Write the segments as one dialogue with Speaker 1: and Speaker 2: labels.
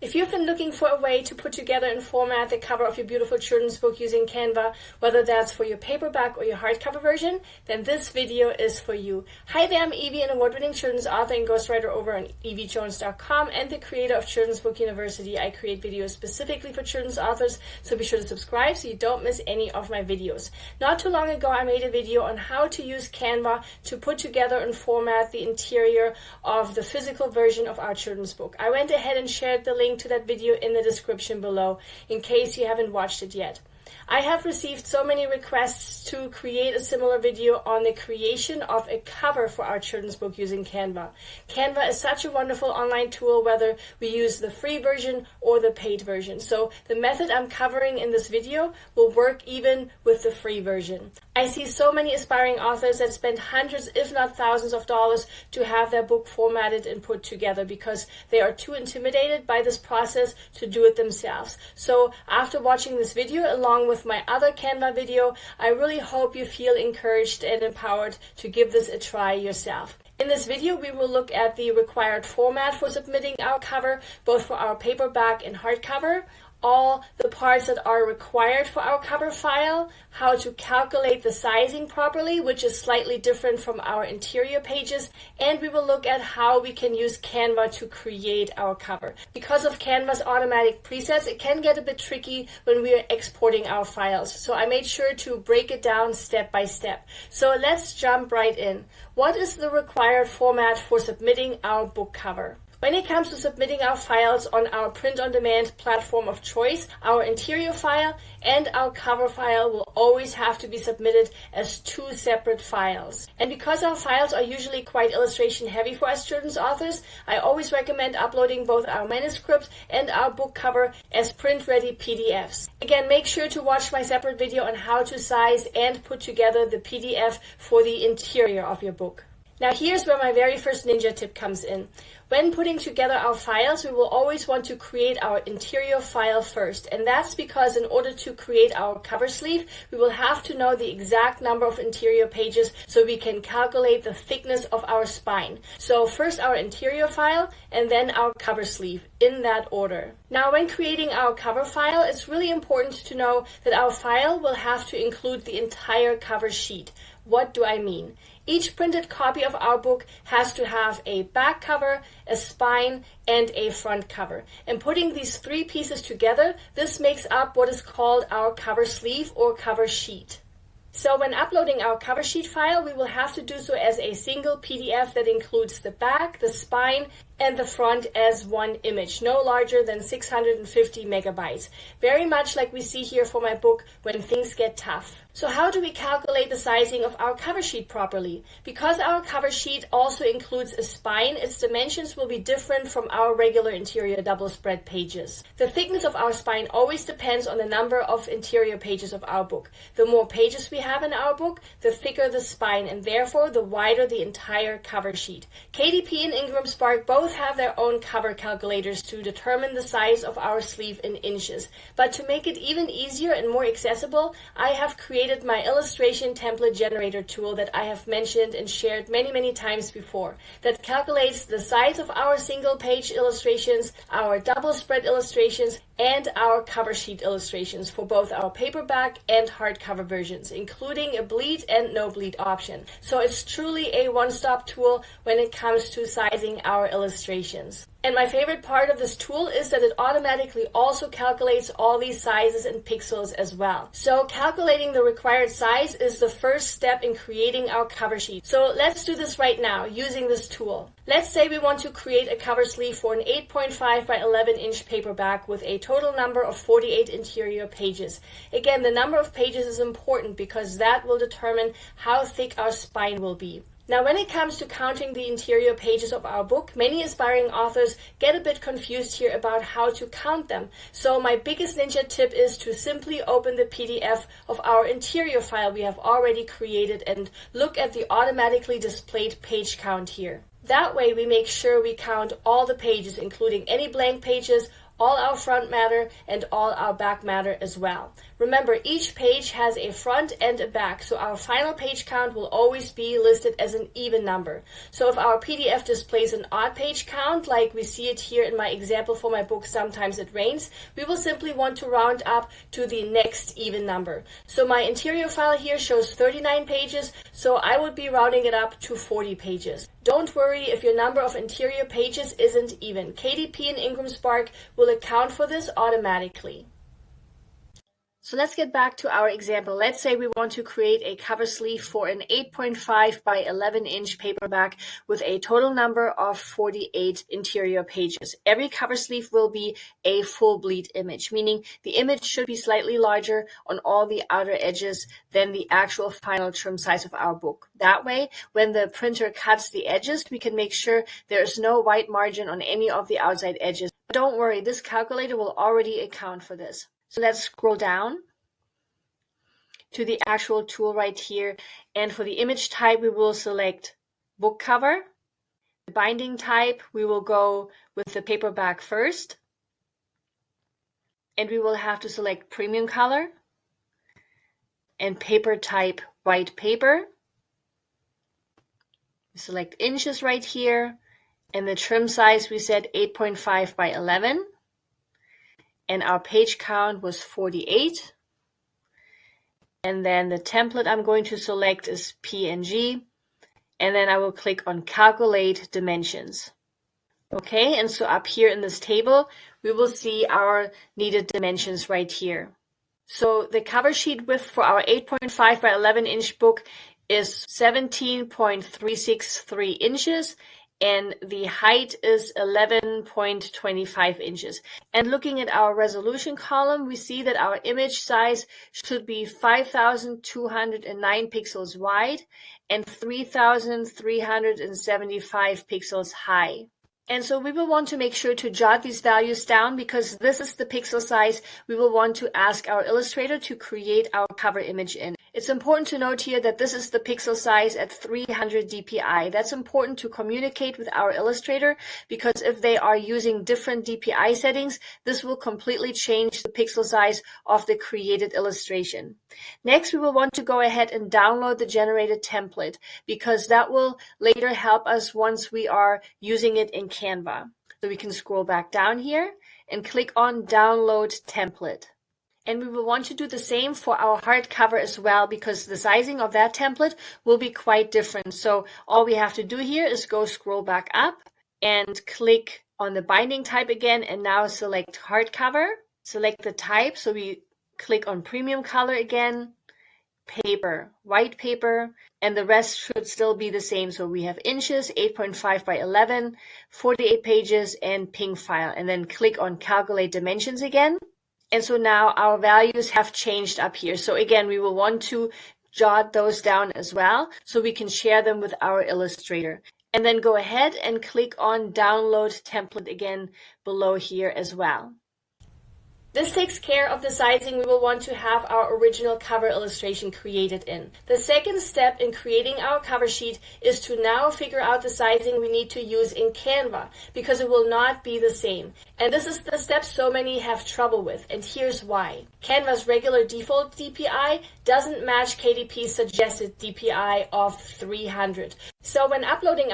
Speaker 1: If you've been looking for a way to put together and format the cover of your beautiful children's book using Canva, whether that's for your paperback or your hardcover version, then this video is for you. Hi there, I'm Eevi, an award-winning children's author and ghostwriter over on eevijones.com and the creator of Children's Book University. I create videos specifically for children's authors, so be sure to subscribe so you don't miss any of my videos. Not too long ago, I made a video on how to use Canva to put together and format the interior of the physical version of our children's book. I went ahead and shared the link to that video in the description below in case you haven't watched it yet. I have received so many requests to create a similar video on the creation of a cover for our children's book using Canva. Canva is such a wonderful online tool, whether we use the free version or the paid version. So the method I'm covering in this video will work even with the free version. I see so many aspiring authors that spend hundreds, if not thousands of dollars to have their book formatted and put together because they are too intimidated by this process to do it themselves. So after watching this video, along with my other Canva video, I really hope you feel encouraged and empowered to give this a try yourself. In this video, we will look at the required format for submitting our cover, both for our paperback and hardcover, all the parts that are required for our cover file, how to calculate the sizing properly, which is slightly different from our interior pages, and we will look at how we can use Canva to create our cover. Because of Canva's automatic presets, it can get a bit tricky when we are exporting our files, so I made sure to break it down step by step. So let's jump right in. What is the required format for submitting our book cover? When it comes to submitting our files on our print-on-demand platform of choice, our interior file and our cover file will always have to be submitted as two separate files. And because our files are usually quite illustration-heavy for us children's authors, I always recommend uploading both our manuscript and our book cover as print-ready PDFs. Again, make sure to watch my separate video on how to size and put together the PDF for the interior of your book. Now here's where my very first ninja tip comes in. When putting together our files, we will always want to create our interior file first. And that's because in order to create our cover sleeve, we will have to know the exact number of interior pages so we can calculate the thickness of our spine. So first our interior file and then our cover sleeve, in that order. Now when creating our cover file, it's really important to know that our file will have to include the entire cover sheet. What do I mean? Each printed copy of our book has to have a back cover, a spine, and a front cover. And putting these three pieces together, this makes up what is called our cover sleeve or cover sheet. So when uploading our cover sheet file, we will have to do so as a single PDF that includes the back, the spine, and the front as one image, no larger than 650 megabytes. Very much like we see here for my book, When Things Get Tough. So how do we calculate the sizing of our cover sheet properly? Because our cover sheet also includes a spine, its dimensions will be different from our regular interior double spread pages. The thickness of our spine always depends on the number of interior pages of our book. The more pages we have in our book, the thicker the spine, and therefore the wider the entire cover sheet. KDP and Ingram Spark both have their own cover calculators to determine the size of our sleeve in inches. But to make it even easier and more accessible, I have created my illustration template generator tool that I have mentioned and shared many times before, that calculates the size of our single page illustrations, our double spread illustrations, and our cover sheet illustrations for both our paperback and hardcover versions, including a bleed and no bleed option. So it's truly a one-stop tool when it comes to sizing our illustrations. And my favorite part of this tool is that it automatically also calculates all these sizes and pixels as well. So calculating the required size is the first step in creating our cover sheet. So let's do this right now using this tool. Let's say we want to create a cover sleeve for an 8.5 by 11 inch paperback with a total number of 48 interior pages. Again, the number of pages is important because that will determine how thick our spine will be. Now, when it comes to counting the interior pages of our book, many aspiring authors get a bit confused here about how to count them. So my biggest ninja tip is to simply open the PDF of our interior file we have already created and look at the automatically displayed page count here. That way we make sure we count all the pages, including any blank pages, all our front matter and all our back matter as well. Remember, each page has a front and a back, so our final page count will always be listed as an even number. So if our PDF displays an odd page count, like we see it here in my example for my book, Sometimes It Rains, we will simply want to round up to the next even number. So my interior file here shows 39 pages, so I would be rounding it up to 40 pages. Don't worry if your number of interior pages isn't even. KDP and Ingram Spark will account for this automatically. So let's get back to our example. Let's say we want to create a cover sleeve for an 8.5 by 11 inch paperback with a total number of 48 interior pages. Every cover sleeve will be a full bleed image, meaning the image should be slightly larger on all the outer edges than the actual final trim size of our book. That way, when the printer cuts the edges, we can make sure there is no white margin on any of the outside edges. But don't worry, this calculator will already account for this. So let's scroll down to the actual tool right here. And for the image type, we will select book cover. The binding type, we will go with the paperback first. And we will have to select premium color and paper type white paper. Select inches right here. And the trim size, we said 8.5 by 11. And our page count was 48. And then the template I'm going to select is PNG. And then I will click on Calculate Dimensions. Okay, and so up here in this table, we will see our needed dimensions right here. So the cover sheet width for our 8.5 by 11 inch book is 17.363 inches. And the height is 11.25 inches. And looking at our resolution column, we see that our image size should be 5,209 pixels wide and 3,375 pixels high. And so we will want to make sure to jot these values down because this is the pixel size we will want to ask our illustrator to create our cover image in. It's important to note here that this is the pixel size at 300 DPI. That's important to communicate with our illustrator because if they are using different DPI settings, this will completely change the pixel size of the created illustration. Next, we will want to go ahead and download the generated template because that will later help us once we are using it in Canva. So we can scroll back down here and click on Download Template. And we will want to do the same for our hardcover as well because the sizing of that template will be quite different. So all we have to do here is go scroll back up and click on the binding type again and now select hardcover. Select the type. So we click on premium color again, paper, white paper, and the rest should still be the same. So we have inches, 8.5 by 11, 48 pages, and ping file. And then click on Calculate Dimensions again. And so now our values have changed up here. So again, we will want to jot those down as well so we can share them with our illustrator. And then go ahead and click on Download Template again below here as well. This takes care of the sizing we will want to have our original cover illustration created in. The second step in creating our cover sheet is to now figure out the sizing we need to use in Canva because it will not be the same. And this is the step so many have trouble with, and here's why. Canva's regular default DPI doesn't match KDP's suggested DPI of 300. So when uploading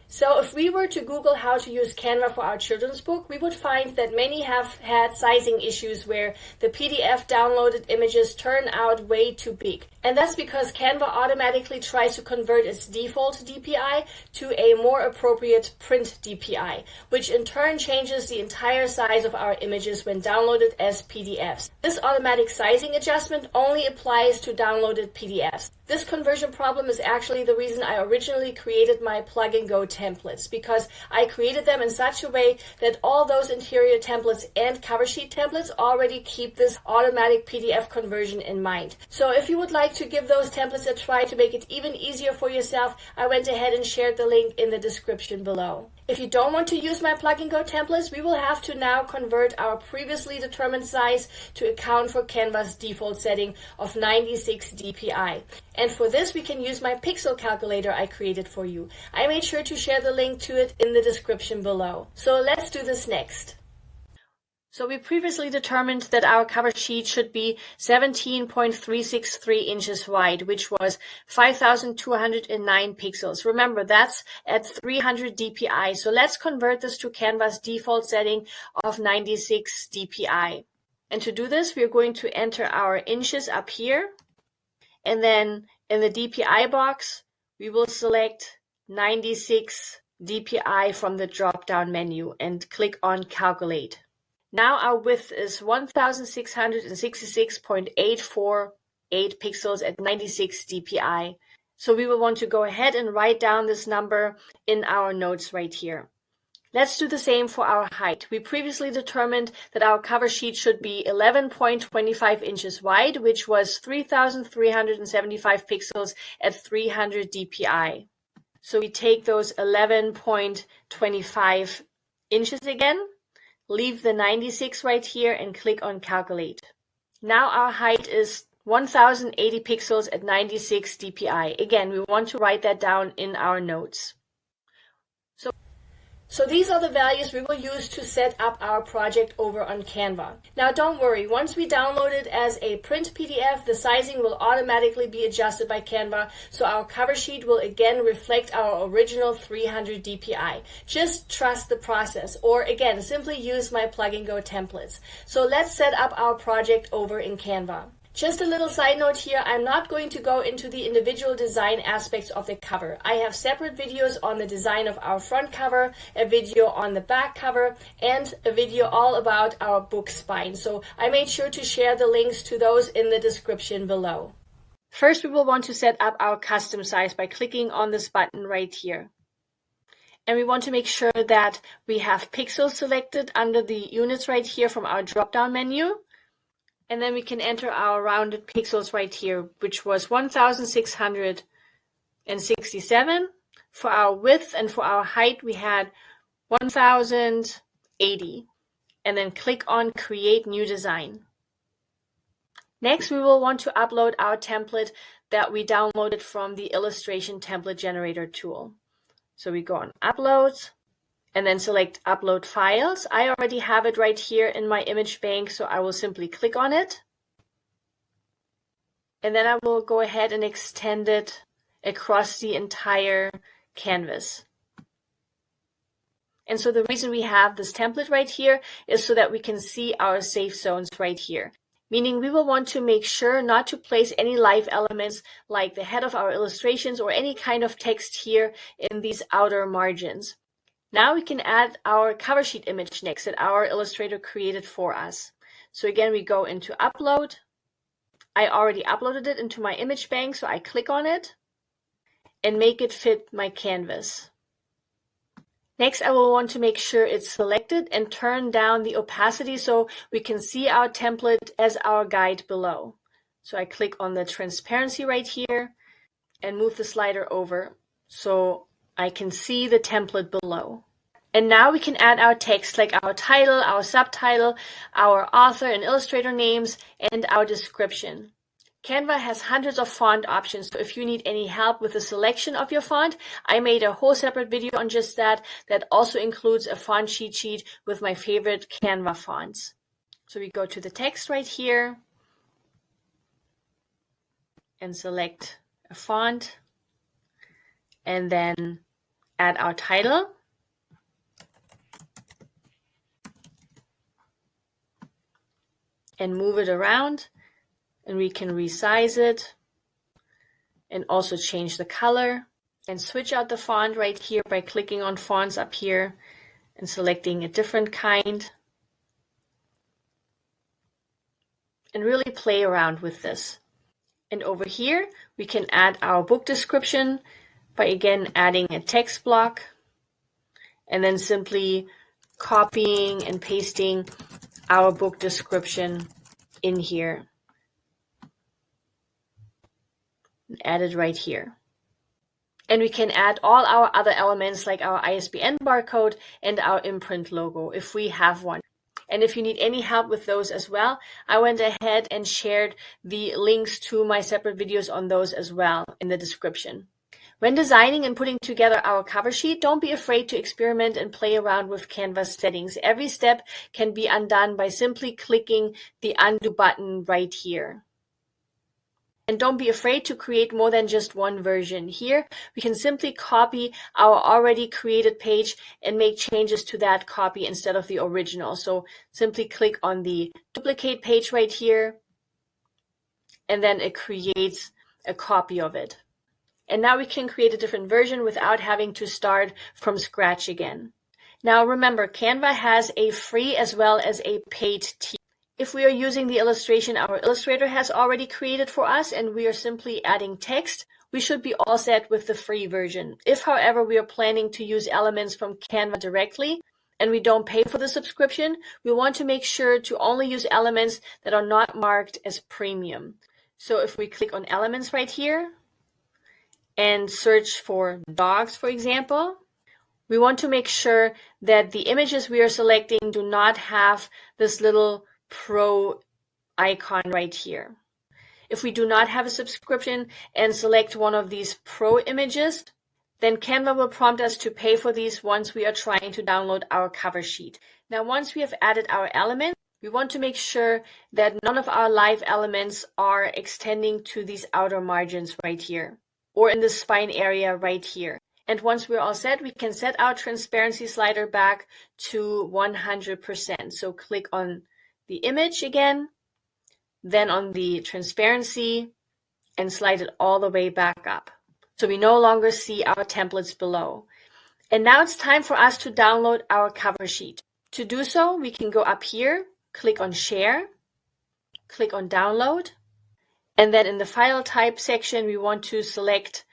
Speaker 1: So if we were to Google how to use Canva for our children's book, we would find that many have had sizing issues where the PDF downloaded images turn out way too big. And that's because Canva automatically tries to convert its default DPI to a more appropriate print DPI, which in turn changes the entire size of our images when downloaded as PDFs. This automatic sizing adjustment only applies to downloaded PDFs. This conversion problem is actually the reason I originally created my plug-and-go templates, because I created them in such a way that all those interior templates and cover sheet templates already keep this automatic PDF conversion in mind. So if you would like to give those templates a try to make it even easier for yourself, I went ahead and shared the link in the description below. If you don't want to use my plug-and-go templates, we will have to now convert our previously determined size to account for Canva's default setting of 96 DPI. And for this, we can use my pixel calculator I created for you. I made sure to share the link to it in the description below. So let's do this next. So we previously determined that our cover sheet should be 17.363 inches wide, which was 5,209 pixels. Remember, that's at 300 DPI. So let's convert this to Canva's default setting of 96 DPI. And to do this, we're going to enter our inches up here. And then in the DPI box, we will select 96 DPI from the drop-down menu and click on Calculate. Now our width is 1666.848 pixels at 96 DPI. So we will want to go ahead and write down this number in our notes right here. Let's do the same for our height. We previously determined that our cover sheet should be 11.25 inches wide, which was 3,375 pixels at 300 DPI. So we take those 11.25 inches again, leave the 96 right here and click on Calculate. Now our height is 1080 pixels at 96 DPI. Again, we want to write that down in our notes. So these are the values we will use to set up our project over on Canva. Now don't worry, once we download it as a print PDF, the sizing will automatically be adjusted by Canva, so our cover sheet will again reflect our original 300 DPI. Just trust the process, or again, simply use my plug and go templates. So let's set up our project over in Canva. Just a little side note here, I'm not going to go into the individual design aspects of the cover. I have separate videos on the design of our front cover, a video on the back cover, and a video all about our book spine. So I made sure to share the links to those in the description below. First, we will want to set up our custom size by clicking on this button right here. And we want to make sure that we have pixels selected under the units right here from our drop-down menu. And then we can enter our rounded pixels right here, which was 1,667. For our width and for our height, we had 1,080. And then click on Create New Design. Next, we will want to upload our template that we downloaded from the Illustration Template Generator tool. So we go on Uploads. And then select Upload Files. I already have it right here in my image bank, so I will simply click on it. And then I will go ahead and extend it across the entire canvas. And so the reason we have this template right here is so that we can see our safe zones right here. Meaning we will want to make sure not to place any live elements like the head of our illustrations or any kind of text here in these outer margins. Now we can add our cover sheet image next that our illustrator created for us. So again, we go into Upload. I already uploaded it into my image bank, so I click on it and make it fit my canvas. Next, I will want to make sure it's selected and turn down the opacity so we can see our template as our guide below. So I click on the transparency right here and move the slider over so I can see the template below. And now we can add our text like our title, our subtitle, our author and illustrator names, and our description. Canva has hundreds of font options, so if you need any help with the selection of your font, I made a whole separate video on just that also includes a font cheat sheet with my favorite Canva fonts. So we go to the text right here and select a font and then add our title. And move it around, and we can resize it and also change the color and switch out the font right here by clicking on fonts up here and selecting a different kind and really play around with this. And over here we can add our book description by again adding a text block and then simply copying and pasting our book description in here. Add it right here. And we can add all our other elements like our ISBN barcode and our imprint logo if we have one. And if you need any help with those as well, I went ahead and shared the links to my separate videos on those as well in the description. When designing and putting together our cover sheet, don't be afraid to experiment and play around with Canva settings. Every step can be undone by simply clicking the undo button right here. And don't be afraid to create more than just one version. Here, we can simply copy our already created page and make changes to that copy instead of the original. So simply click on the duplicate page right here, and then it creates a copy of it. And now we can create a different version without having to start from scratch again. Now remember, Canva has a free as well as a paid tier. If we are using the illustration our illustrator has already created for us and we are simply adding text, we should be all set with the free version. If, however, we are planning to use elements from Canva directly and we don't pay for the subscription, we want to make sure to only use elements that are not marked as premium. So if we click on elements right here and search for dogs, for example, we want to make sure that the images we are selecting do not have this little pro icon right here. If we do not have a subscription and select one of these pro images, then Canva will prompt us to pay for these once we are trying to download our cover sheet. Now, once we have added our element, we want to make sure that none of our live elements are extending to these outer margins right here or in the spine area right here. And once we're all set, we can set our transparency slider back to 100%. So click on the image again, then on the transparency, and slide it all the way back up. So we no longer see our templates below. And now it's time for us to download our cover sheet. To do so, we can go up here, click on Share, click on Download, and then in the File Type section, we want to select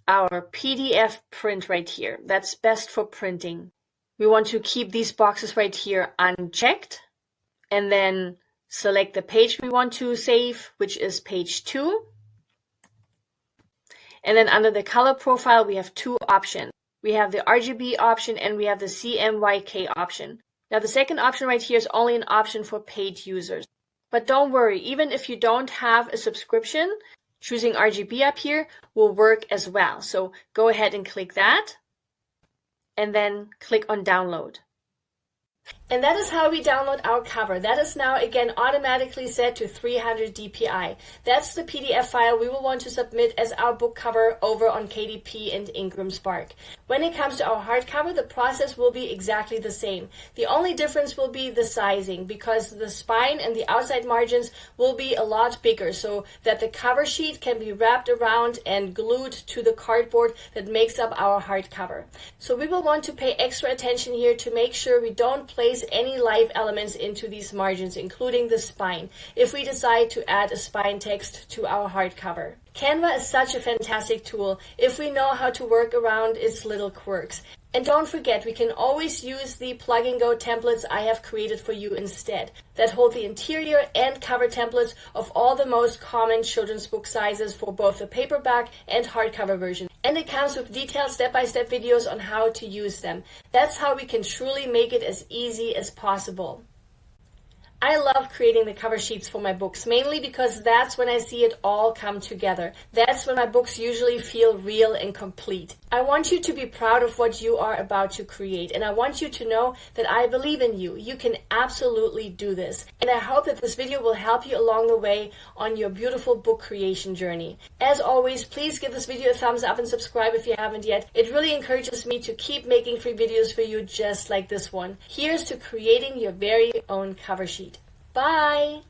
Speaker 1: our PDF print right here. That's best for printing. We want to keep these boxes right here unchecked, and then select the page we want to save, which is page 2. And then under the color profile, we have two options. We have the RGB option and we have the CMYK option. Now the second option right here is only an option for paid users. But don't worry, even if you don't have a subscription, choosing RGB up here will work as well. So go ahead and click that and then click on Download. And that is how we download our cover. That is now again automatically set to 300 DPI. That's the PDF file we will want to submit as our book cover over on KDP and Ingram Spark. When it comes to our hardcover, the process will be exactly the same. The only difference will be the sizing, because the spine and the outside margins will be a lot bigger so that the cover sheet can be wrapped around and glued to the cardboard that makes up our hardcover. So we will want to pay extra attention here to make sure we don't place any live elements into these margins, including the spine, if we decide to add a spine text to our hardcover. Canva is such a fantastic tool if we know how to work around its little quirks. And don't forget, we can always use the plug and go templates I have created for you instead, that hold the interior and cover templates of all the most common children's book sizes for both the paperback and hardcover version. And it comes with detailed step-by-step videos on how to use them. That's how we can truly make it as easy as possible. I love creating the cover sheets for my books, mainly because that's when I see it all come together. That's when my books usually feel real and complete. I want you to be proud of what you are about to create, and I want you to know that I believe in you. You can absolutely do this. And I hope that this video will help you along the way on your beautiful book creation journey. As always, please give this video a thumbs up and subscribe if you haven't yet. It really encourages me to keep making free videos for you just like this one. Here's to creating your very own cover sheet. Bye!